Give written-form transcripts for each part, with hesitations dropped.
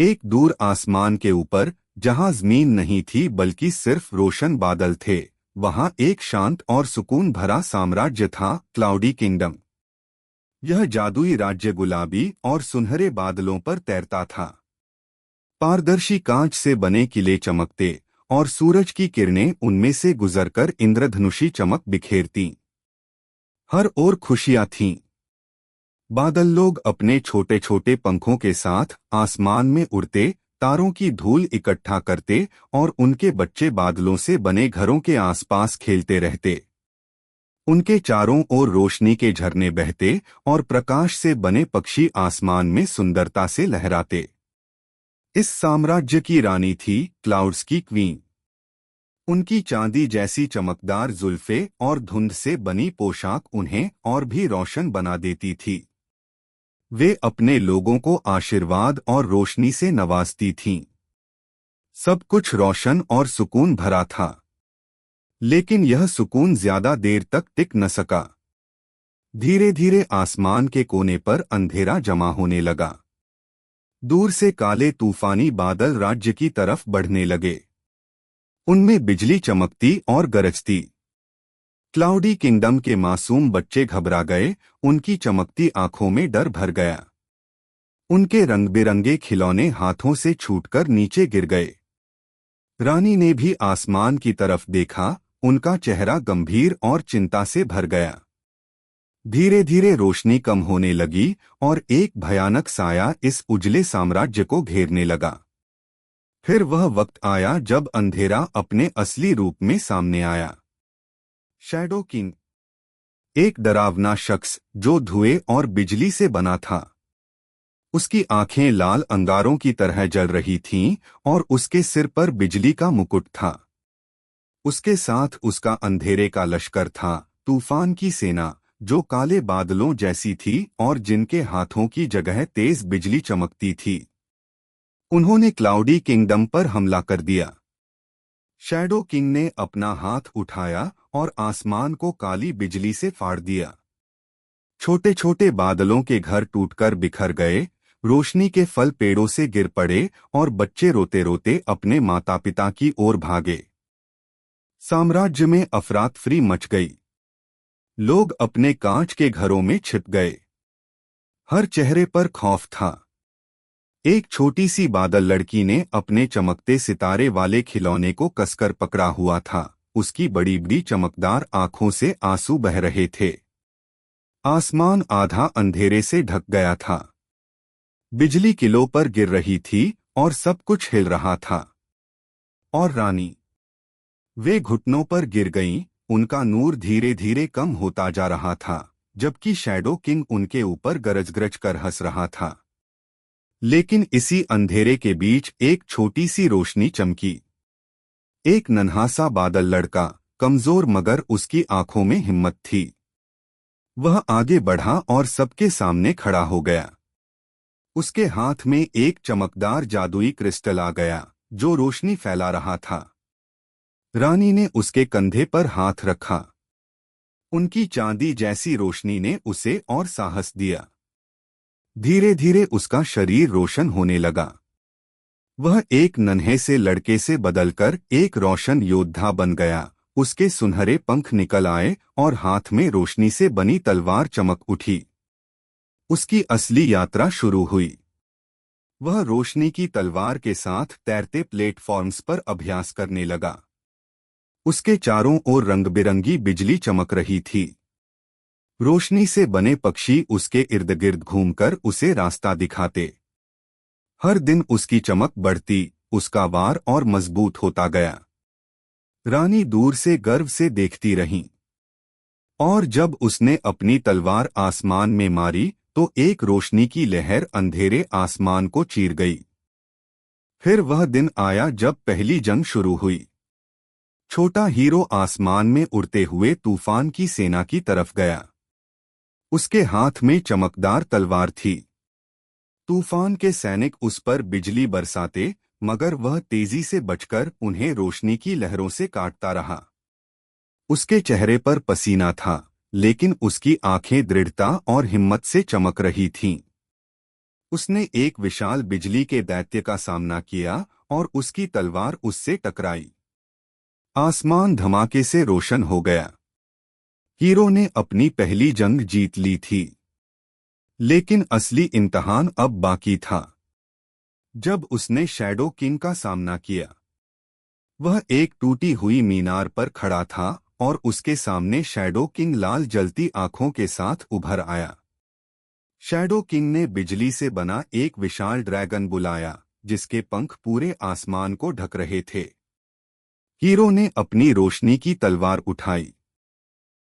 एक दूर आसमान के ऊपर, जहां जमीन नहीं थी बल्कि सिर्फ रोशन बादल थे, वहां एक शांत और सुकून भरा साम्राज्य था, क्लाउडी किंगडम। यह जादुई राज्य गुलाबी और सुनहरे बादलों पर तैरता था। पारदर्शी कांच से बने किले चमकते और सूरज की किरणें उनमें से गुजरकर इंद्रधनुषी चमक बिखेरती। हर ओर खुशियां थीं। बादल लोग अपने छोटे छोटे पंखों के साथ आसमान में उड़ते, तारों की धूल इकट्ठा करते और उनके बच्चे बादलों से बने घरों के आसपास खेलते रहते। उनके चारों ओर रोशनी के झरने बहते और प्रकाश से बने पक्षी आसमान में सुंदरता से लहराते। इस साम्राज्य की रानी थी क्लाउड्स की क्वीन। उनकी चांदी जैसी चमकदार जुल्फे और धुंध से बनी पोशाक उन्हें और भी रोशन बना देती थी। वे अपने लोगों को आशीर्वाद और रोशनी से नवाजती थीं। सब कुछ रोशन और सुकून भरा था। लेकिन यह सुकून ज्यादा देर तक टिक न सका। धीरे धीरे आसमान के कोने पर अंधेरा जमा होने लगा। दूर से काले तूफानी बादल राज्य की तरफ बढ़ने लगे। उनमें बिजली चमकती और गरजती। क्लाउडी किंगडम के मासूम बच्चे घबरा गए, उनकी चमकती आंखों में डर भर गया। उनके रंग बिरंगे खिलौने हाथों से छूटकर नीचे गिर गए। रानी ने भी आसमान की तरफ देखा, उनका चेहरा गंभीर और चिंता से भर गया। धीरे धीरे रोशनी कम होने लगी और एक भयानक साया इस उजले साम्राज्य को घेरने लगा। फिर वह वक्त आया जब अंधेरा अपने असली रूप में सामने आया। शैडो किंग, एक डरावना शख्स जो धुएं और बिजली से बना था। उसकी आंखें लाल अंगारों की तरह जल रही थीं और उसके सिर पर बिजली का मुकुट था। उसके साथ उसका अंधेरे का लश्कर था, तूफान की सेना, जो काले बादलों जैसी थी और जिनके हाथों की जगह तेज बिजली चमकती थी। उन्होंने क्लाउडी किंगडम पर हमला कर दिया। शैडो किंग ने अपना हाथ उठाया और आसमान को काली बिजली से फाड़ दिया। छोटे छोटे बादलों के घर टूटकर बिखर गए, रोशनी के फल पेड़ों से गिर पड़े और बच्चे रोते रोते अपने माता पिता की ओर भागे। साम्राज्य में अफरातफरी मच गई। लोग अपने कांच के घरों में छिप गए। हर चेहरे पर खौफ था। एक छोटी सी बादल लड़की ने अपने चमकते सितारे वाले खिलौने को कसकर पकड़ा हुआ था। उसकी बड़ी बड़ी चमकदार आंखों से आंसू बह रहे थे। आसमान आधा अंधेरे से ढक गया था। बिजली किलों पर गिर रही थी और सब कुछ हिल रहा था। और रानी, वे घुटनों पर गिर गईं, उनका नूर धीरे धीरे कम होता जा रहा था, जबकि शैडो किंग उनके ऊपर गरज गरज कर हंस रहा था। लेकिन इसी अंधेरे के बीच एक छोटी सी रोशनी चमकी। एक नन्हा सा बादल लड़का, कमजोर मगर उसकी आंखों में हिम्मत थी। वह आगे बढ़ा और सबके सामने खड़ा हो गया। उसके हाथ में एक चमकदार जादुई क्रिस्टल आ गया, जो रोशनी फैला रहा था। रानी ने उसके कंधे पर हाथ रखा। उनकी चांदी जैसी रोशनी ने उसे और साहस दिया। धीरे धीरे उसका शरीर रोशन होने लगा। वह एक नन्हे से लड़के से बदलकर एक रोशन योद्धा बन गया। उसके सुनहरे पंख निकल आए और हाथ में रोशनी से बनी तलवार चमक उठी। उसकी असली यात्रा शुरू हुई। वह रोशनी की तलवार के साथ तैरते प्लेटफॉर्म्स पर अभ्यास करने लगा। उसके चारों ओर रंग बिरंगी बिजली चमक रही थी। रोशनी से बने पक्षी उसके इर्द गिर्द घूमकर उसे रास्ता दिखाते। हर दिन उसकी चमक बढ़ती, उसका वार और मजबूत होता गया। रानी दूर से गर्व से देखती रही। और जब उसने अपनी तलवार आसमान में मारी तो एक रोशनी की लहर अंधेरे आसमान को चीर गई। फिर वह दिन आया जब पहली जंग शुरू हुई। छोटा हीरो आसमान में उड़ते हुए तूफान की सेना की तरफ गया। उसके हाथ में चमकदार तलवार थी। तूफान के सैनिक उस पर बिजली बरसाते, मगर वह तेजी से बचकर उन्हें रोशनी की लहरों से काटता रहा। उसके चेहरे पर पसीना था, लेकिन उसकी आंखें दृढ़ता और हिम्मत से चमक रही थीं। उसने एक विशाल बिजली के दैत्य का सामना किया और उसकी तलवार उससे टकराई। आसमान धमाके से रोशन हो गया। हीरो ने अपनी पहली जंग जीत ली थी, लेकिन असली इम्तहान अब बाकी था। जब उसने शैडो किंग का सामना किया, वह एक टूटी हुई मीनार पर खड़ा था और उसके सामने शैडो किंग लाल जलती आंखों के साथ उभर आया। शैडो किंग ने बिजली से बना एक विशाल ड्रैगन बुलाया, जिसके पंख पूरे आसमान को ढक रहे थे। हीरो ने अपनी रोशनी की तलवार उठाई।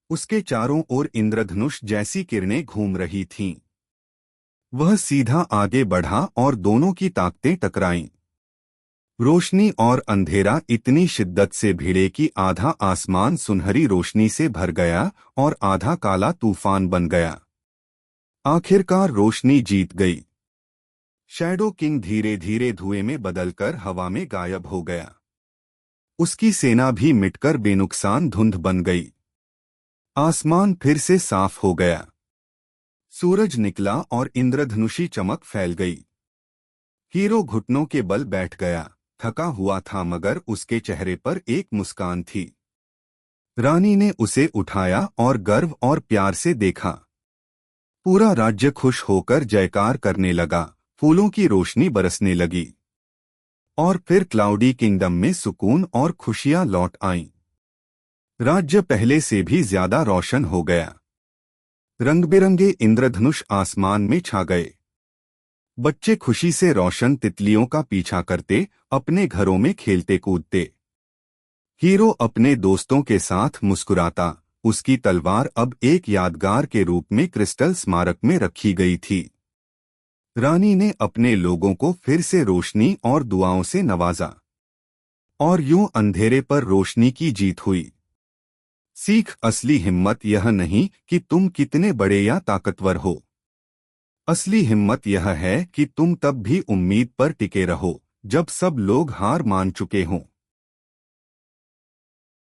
उसके चारों ओर इंद्रधनुष जैसी किरणें घूम रही थीं। वह सीधा आगे बढ़ा और दोनों की ताकतें टकराईं। रोशनी और अंधेरा इतनी शिद्दत से भिड़े कि आधा आसमान सुनहरी रोशनी से भर गया और आधा काला तूफान बन गया। आखिरकार रोशनी जीत गई। शैडो किंग धीरे धीरे धुएं में बदलकर हवा में गायब हो गया। उसकी सेना भी मिटकर बेनुकसान धुंध बन गई। आसमान फिर से साफ हो गया। सूरज निकला और इंद्रधनुषी चमक फैल गई। हीरो घुटनों के बल बैठ गया। थका हुआ था, मगर उसके चेहरे पर एक मुस्कान थी। रानी ने उसे उठाया और गर्व और प्यार से देखा। पूरा राज्य खुश होकर जयकार करने लगा। फूलों की रोशनी बरसने लगी और फिर क्लाउडी किंगडम में सुकून और खुशियां लौट आईं। राज्य पहले से भी ज्यादा रोशन हो गया। रंग-बिरंगे इंद्रधनुष आसमान में छा गए। बच्चे खुशी से रोशन तितलियों का पीछा करते अपने घरों में खेलते कूदते। हीरो अपने दोस्तों के साथ मुस्कुराता। उसकी तलवार अब एक यादगार के रूप में क्रिस्टल स्मारक में रखी गई थी। रानी ने अपने लोगों को फिर से रोशनी और दुआओं से नवाजा और यूं अंधेरे पर रोशनी की जीत हुई। सीख: असली हिम्मत यह नहीं कि तुम कितने बड़े या ताकतवर हो। असली हिम्मत यह है कि तुम तब भी उम्मीद पर टिके रहो जब सब लोग हार मान चुके हों।